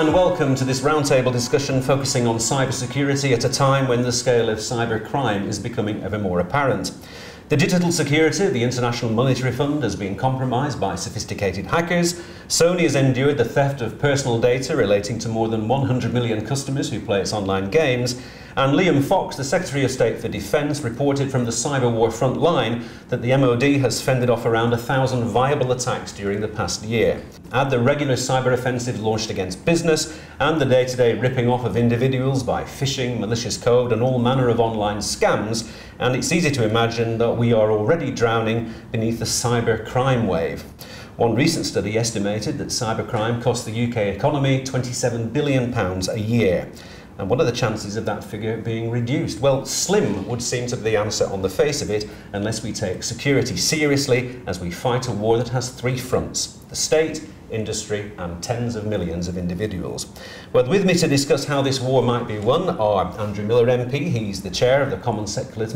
and welcome to this roundtable discussion focusing on cybersecurity at a time when the scale of cybercrime is becoming ever more apparent. The digital security of the International Monetary Fund has been compromised by sophisticated hackers. Sony has endured the theft of personal data relating to more than 100 million customers who play its online games. And Liam Fox, the Secretary of State for Defence, reported from the cyber war front line that the MOD has fended off around 1,000 viable attacks during the past year. Add the regular cyber offensives launched against business and the day-to-day ripping off of individuals by phishing, malicious code and all manner of online scams, and it's easy to imagine that we are already drowning beneath the cyber crime wave. One recent study estimated that cybercrime costs the UK economy £27 billion a year. And what are the chances of that figure being reduced? Well, slim would seem to be the answer on the face of it, unless we take security seriously as we fight a war that has three fronts: the state, industry and tens of millions of individuals. Well, with me to discuss how this war might be won are Andrew Miller MP, he's the chair of the Common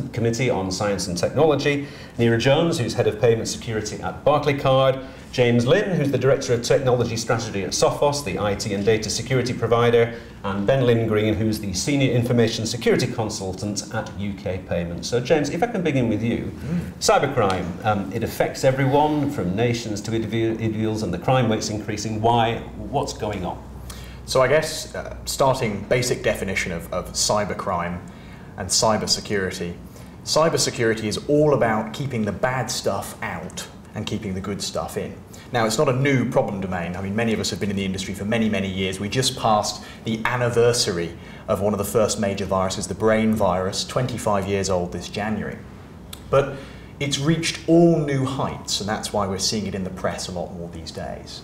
Committee on Science and Technology, Neera Jones, who's head of payment security at Barclaycard, James Lynn, who's the Director of Technology Strategy at Sophos, the IT and data security provider, and Ben Lynn Green, who's the Senior Information Security Consultant at UK Payments. So James, if I can begin with you. Cybercrime, it affects everyone from nations to individuals and the crime rate's increasing. Why? What's going on? So I guess starting basic definition of cybercrime and cybersecurity. Cybersecurity is all about keeping the bad stuff out and keeping the good stuff in. Now, it's not a new problem domain. I mean, many of us have been in the industry for many, many years. We just passed the anniversary of one of the first major viruses, the brain virus, 25 years old this January. But it's reached all new heights, and that's why we're seeing it in the press a lot more these days.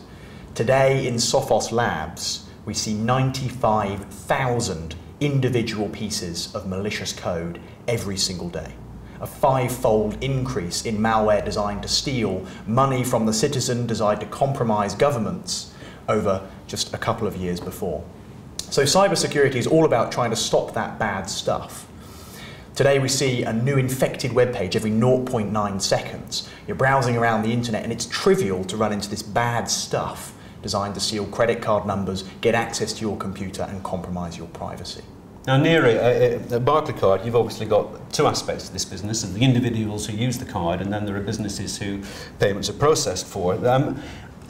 Today, in Sophos Labs, we see 95,000 individual pieces of malicious code every single day. A five-fold increase in malware designed to steal money from the citizen, designed to compromise governments over just a couple of years before. So cybersecurity is all about trying to stop that bad stuff. Today we see a new infected web page every 0.9 seconds. You're browsing around the internet and it's trivial to run into this bad stuff designed to steal credit card numbers, get access to your computer and compromise your privacy. Now, Neera, at Barclaycard, you've obviously got two aspects to this business, and the individuals who use the card, and then there are businesses who payments are processed for.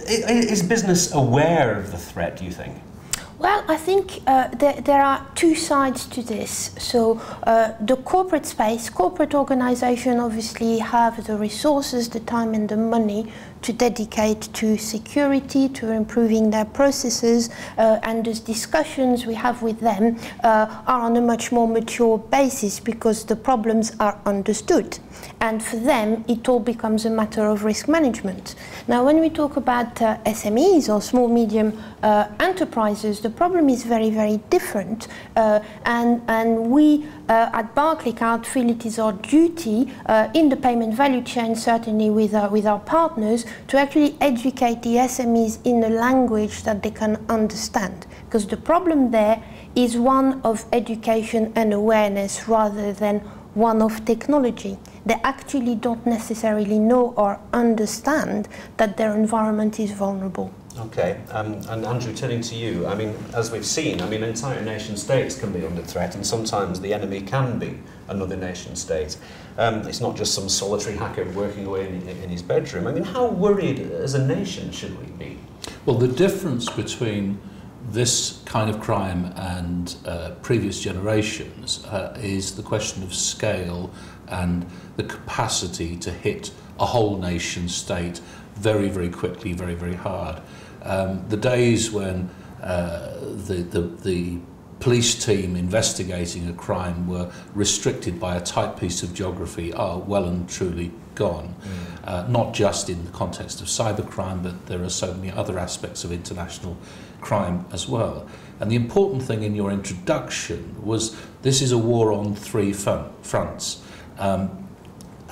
Is business aware of the threat, do you think? Well, I think there are two sides to this. So the corporate space, corporate organizations obviously have the resources, the time and the money to dedicate to security, to improving their processes, and the discussions we have with them are on a much more mature basis because the problems are understood. And for them, it all becomes a matter of risk management. Now, when we talk about SMEs or small, medium enterprises, the problem is very, very different. And we at Barclaycard feel it is our duty in the payment value chain, certainly with our partners, to actually educate the SMEs in a language that they can understand. Because the problem there is one of education and awareness rather than one of technology. They actually don't necessarily know or understand that their environment is vulnerable. Okay, and Andrew, turning to you, I mean, as we've seen, I mean, entire nation states can be under threat, and sometimes the enemy can be another nation state. It's not just some solitary hacker working away in his bedroom. I mean, how worried as a nation should we be? Well, the difference between this kind of crime and previous generations is the question of scale and the capacity to hit a whole nation state very, very quickly, very, very hard. The days when the police team investigating a crime were restricted by a tight piece of geography are well and truly gone. Not just in the context of cybercrime, but there are so many other aspects of international crime as well. And the important thing in your introduction was this is a war on three fronts.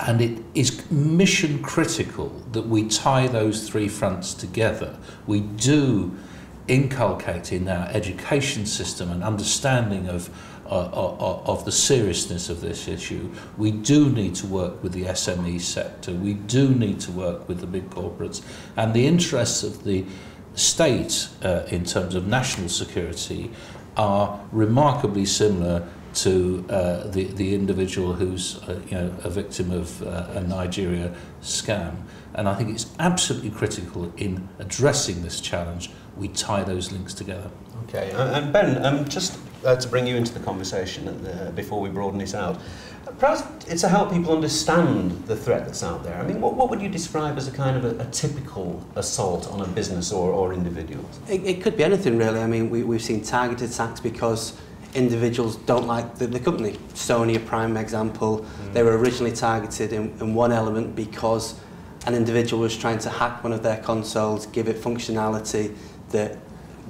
And it is mission critical that we tie those three fronts together. We do inculcate in our education system an understanding of the seriousness of this issue. We do need to work with the SME sector. We do need to work with the big corporates. And the interests of the state in terms of national security are remarkably similar to the individual who's a victim of a Nigeria scam. And I think it's absolutely critical in addressing this challenge we tie those links together. Okay, and Ben, just to bring you into the conversation before we broaden it out, perhaps it's to help people understand the threat that's out there. I mean, what would you describe as a kind of a typical assault on a business or individuals? It could be anything really. I mean, we've seen targeted attacks because individuals don't like the company. Sony, a prime example, they were originally targeted in one element because an individual was trying to hack one of their consoles, give it functionality that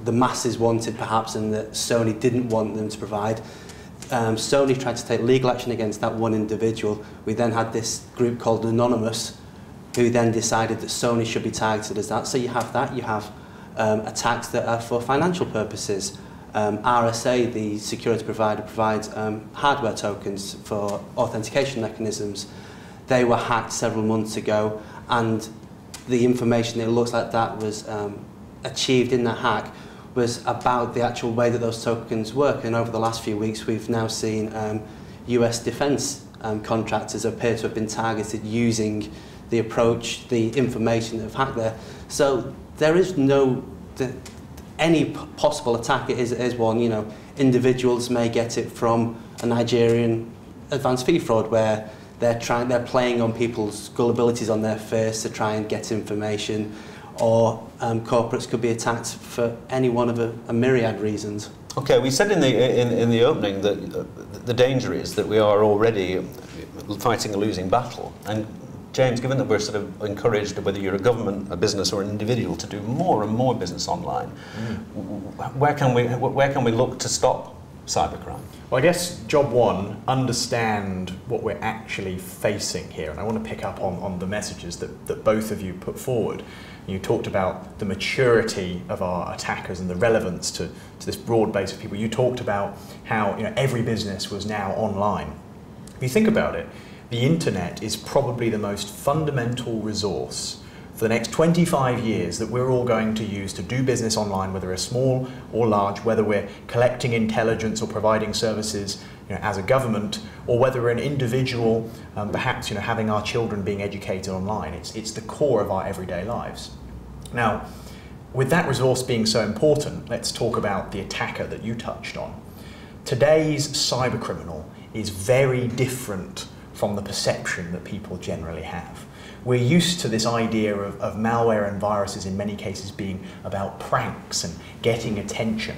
the masses wanted perhaps and that Sony didn't want them to provide. Sony tried to take legal action against that one individual. We then had this group called Anonymous who then decided that Sony should be targeted as that. So you have that, you have attacks that are for financial purposes. RSA, the security provider, provides hardware tokens for authentication mechanisms. They were hacked several months ago, and the information, it looks like that was achieved in that hack was about the actual way that those tokens work. And over the last few weeks, we've now seen US defence contractors appear to have been targeted using the approach, the information that have hacked there. So there is no any possible attack. It is one, you know, individuals may get it from a Nigerian advanced fee fraud where they're playing on people's gullibilities on their face to try and get information, or corporates could be attacked for any one of a myriad reasons. Okay, we said in the opening that the danger is that we are already fighting a losing battle. And James, given that we're sort of encouraged, whether you're a government, a business, or an individual, to do more and more business online, where can we look to stop cybercrime? Well, I guess job one, understand what we're actually facing here. And I want to pick up on the messages that both of you put forward. You talked about the maturity of our attackers and the relevance to this broad base of people. You talked about how every business was now online. If you think about it, the internet is probably the most fundamental resource for the next 25 years that we're all going to use to do business online, whether we're small or large, whether we're collecting intelligence or providing services as a government, or whether we're an individual, perhaps having our children being educated online. It's the core of our everyday lives. Now, with that resource being so important, let's talk about the attacker that you touched on. Today's cybercriminal is very different from the perception that people generally have. We're used to this idea of malware and viruses in many cases being about pranks and getting attention.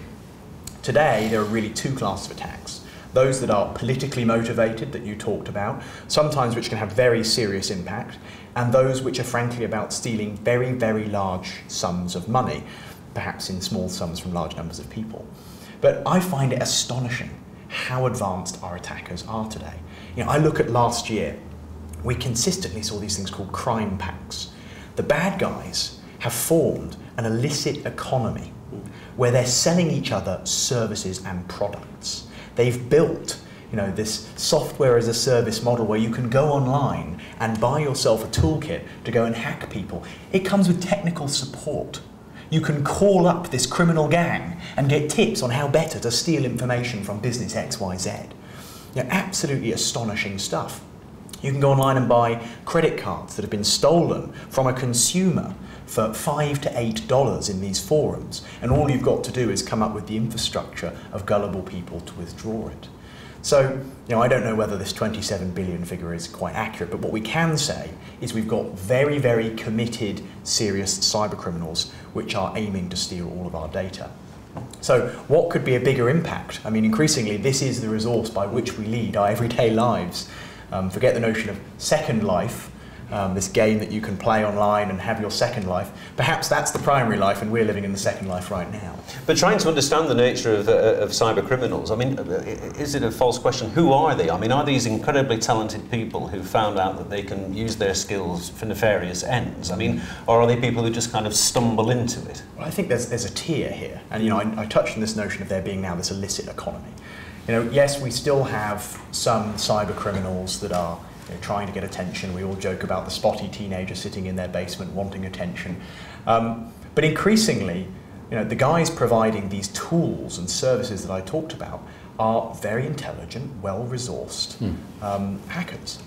Today, there are really two classes of attacks. Those that are politically motivated, that you talked about, sometimes which can have very serious impact, and those which are frankly about stealing very, very large sums of money, perhaps in small sums from large numbers of people. But I find it astonishing how advanced our attackers are today. I look at last year, we consistently saw these things called crime packs. The bad guys have formed an illicit economy where they're selling each other services and products. They've built this software as a service model where you can go online and buy yourself a toolkit to go and hack people. It comes with technical support. You can call up this criminal gang and get tips on how better to steal information from business XYZ. Absolutely astonishing stuff. You can go online and buy credit cards that have been stolen from a consumer for $5 to $8 in these forums, and all you've got to do is come up with the infrastructure of gullible people to withdraw it. So, I don't know whether this 27 billion figure is quite accurate, but what we can say is we've got very, very committed, serious cyber criminals which are aiming to steal all of our data. So what could be a bigger impact? I mean, increasingly, this is the resource by which we lead our everyday lives. Forget the notion of Second Life, this game that you can play online and have your second life. Perhaps that's the primary life, and we're living in the second life right now. But trying to understand the nature of cyber criminals, I mean, is it a false question? Who are they? I mean, are these incredibly talented people who found out that they can use their skills for nefarious ends? I mean, or are they people who just kind of stumble into it? Well, I think there's a tier here, and I touched on this notion of there being now this illicit economy. Yes, we still have some cyber criminals that are trying to get attention. We all joke about the spotty teenager sitting in their basement wanting attention. But increasingly, the guys providing these tools and services that I talked about are very intelligent, well-resourced hackers.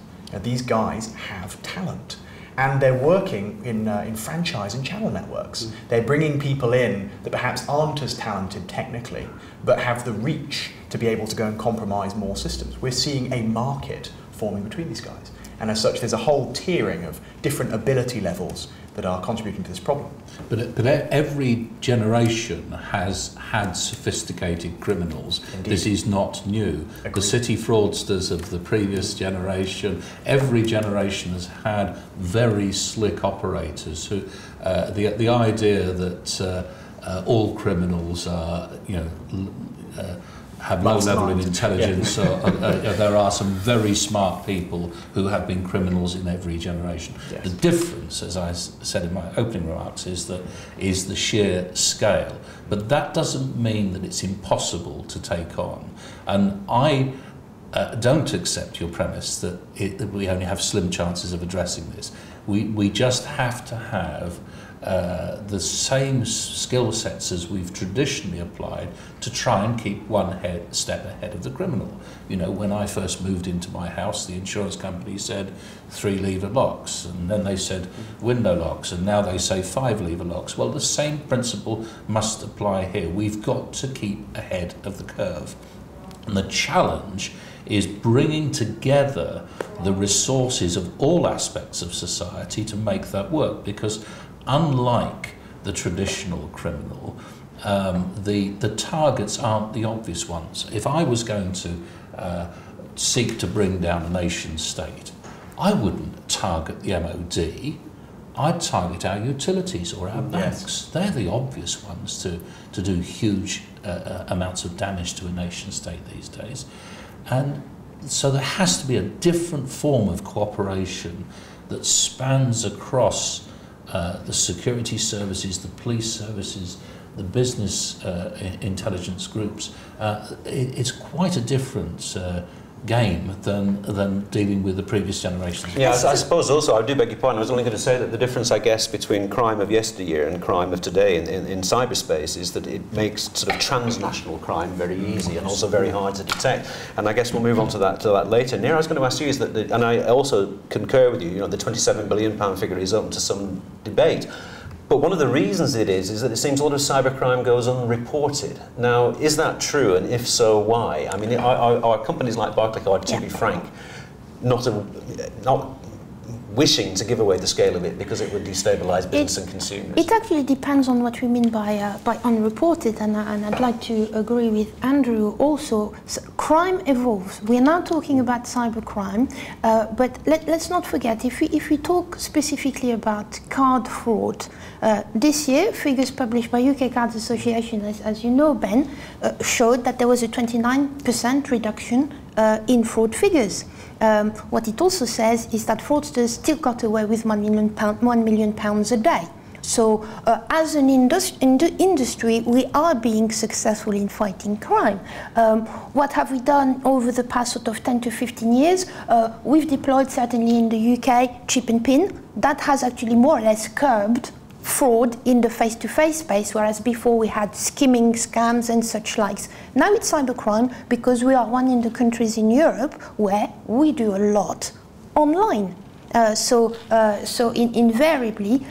These guys have talent. And they're working in franchise and channel networks. They're bringing people in that perhaps aren't as talented technically, but have the reach to be able to go and compromise more systems. We're seeing a market forming between these guys. And as such, there's a whole tiering of different ability levels that are contributing to this problem. But every generation has had sophisticated criminals. Indeed. This is not new. Agreed. The city fraudsters of the previous generation, every generation has had very slick operators who, the idea that all criminals are, have low level of intelligence. There are some very smart people who have been criminals in every generation. Yes. The difference, as I said in my opening remarks, is the sheer scale. But that doesn't mean that it's impossible to take on. And I don't accept your premise that we only have slim chances of addressing this. We just have to have the same skill sets as we've traditionally applied to try and keep one step ahead of the criminal. When I first moved into my house, the insurance company said 3-lever locks, and then they said window locks, and now they say 5-lever locks. Well, the same principle must apply here. We've got to keep ahead of the curve. And the challenge is bringing together the resources of all aspects of society to make that work, because unlike the traditional criminal, the targets aren't the obvious ones. If I was going to seek to bring down a nation state, I wouldn't target the MOD, I'd target our utilities or our banks. Yes. They're the obvious ones to do huge amounts of damage to a nation state these days. And so there has to be a different form of cooperation that spans across the security services, the police services, the business intelligence groups. It's quite a different game than dealing with the previous generations. Yeah, I suppose also, I do beg your pardon, I was only going to say that the difference, I guess, between crime of yesteryear and crime of today in cyberspace is that it makes sort of transnational crime very easy and also very hard to detect. And I guess we'll move on to that later. Neera, I was going to ask you, is that, and I also concur with you, the £27 billion figure is open to some debate. But one of the reasons it is that it seems a lot of cybercrime goes unreported. Now, is that true, and if so, why? I mean, are companies like Barclaycard, to be frank, not wishing to give away the scale of it because it would destabilise business and consumers? It actually depends on what we mean by unreported, and I'd like to agree with Andrew also. So crime evolves. We're now talking about cybercrime, but let's not forget, if we talk specifically about card fraud, this year, figures published by UK Cards Association, as you know, Ben, showed that there was a 29% reduction in fraud figures. What it also says is that fraudsters still got away with £1 million a day. So as an industry, we are being successful in fighting crime. What have we done over the past sort of 10 to 15 years? We've deployed, certainly in the UK, chip and pin. That has actually more or less curbed fraud in the face-to-face space, whereas before we had skimming, scams and such likes. Now it's cybercrime because we are one of the countries in Europe where we do a lot online. So invariably,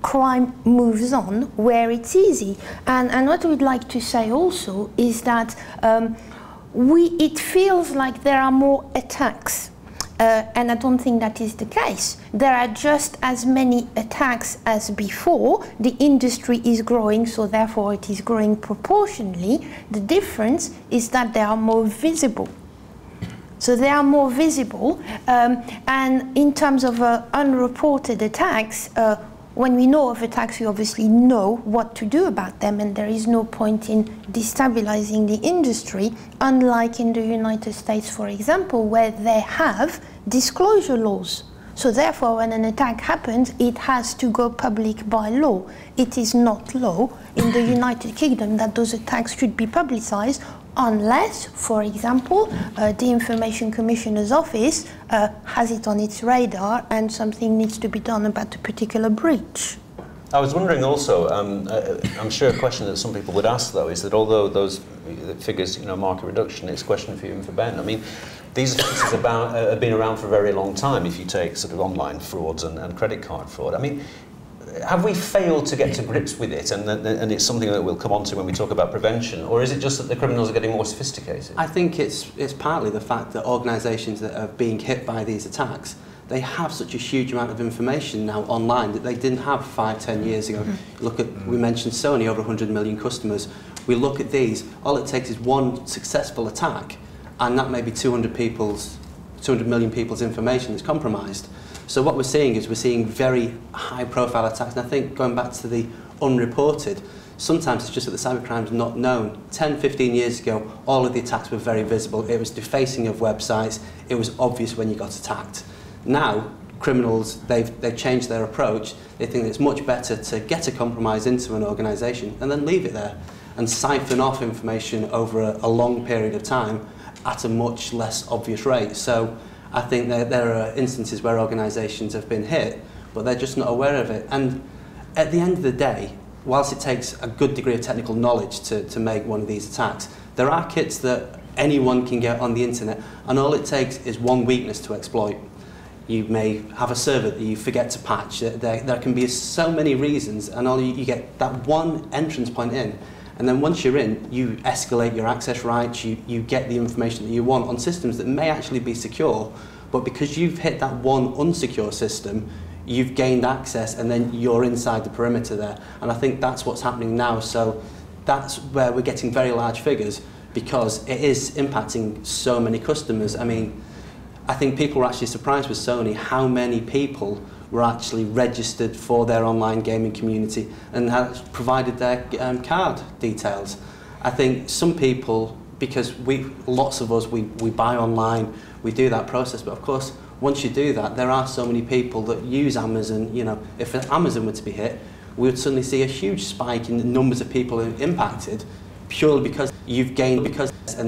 crime moves on where it's easy. And what we'd like to say also is that it feels like there are more attacks. And I don't think that is the case. There are just as many attacks as before. The industry is growing, so therefore it is growing proportionally. The difference is that they are more visible. So they are more visible. And in terms of unreported attacks, when we know of attacks, we obviously know what to do about them, and there is no point in destabilizing the industry, unlike in the United States, for example, where they have disclosure laws. So therefore, when an attack happens, it has to go public by law. It is not law in the United Kingdom that those attacks should be publicized, unless, for example, the Information Commissioner's Office has it on its radar and something needs to be done about a particular breach. I was wondering also, I'm sure a question that some people would ask though is that although those figures, market reduction, it's a question for you and for Ben. I mean, these offences have been around for a very long time if you take sort of online frauds and credit card fraud. I mean, have we failed to get to grips with it and it's something that we'll come on to when we talk about prevention, or is it just that the criminals are getting more sophisticated? I think it's partly the fact that organisations that are being hit by these attacks, they have such a huge amount of information now online that they didn't have 5-10 years ago. Look at, we mentioned Sony, over 100 million customers. We look at these, all it takes is one successful attack and that may be 200 million people's information that's compromised. So what we're seeing is we're seeing very high profile attacks, and I think going back to the unreported, sometimes it's just that the cybercrime is not known. 10-15 years ago, all of the attacks were very visible. It was defacing of websites, it was obvious when you got attacked. Now, criminals, they've changed their approach. They think that it's much better to get a compromise into an organisation and then leave it there and siphon off information over a long period of time at a much less obvious rate. So I think there are instances where organisations have been hit, but they're just not aware of it. And at the end of the day, whilst it takes a good degree of technical knowledge to make one of these attacks, there are kits that anyone can get on the internet, and all it takes is one weakness to exploit. You may have a server that you forget to patch. There can be so many reasons, and all you get that one entrance point in, and then once you're in, you escalate your access rights, you get the information that you want on systems that may actually be secure, but because you've hit that one unsecure system, you've gained access and then you're inside the perimeter there. And I think that's what's happening now. So that's where we're getting very large figures, because it is impacting so many customers. I mean, I think people were actually surprised with Sony how many people were actually registered for their online gaming community and had provided their card details. I think some people, because lots of us, we buy online, we do that process, but of course, once you do that, there are so many people that use Amazon. If Amazon were to be hit, we would suddenly see a huge spike in the numbers of people impacted, purely because you've gained, and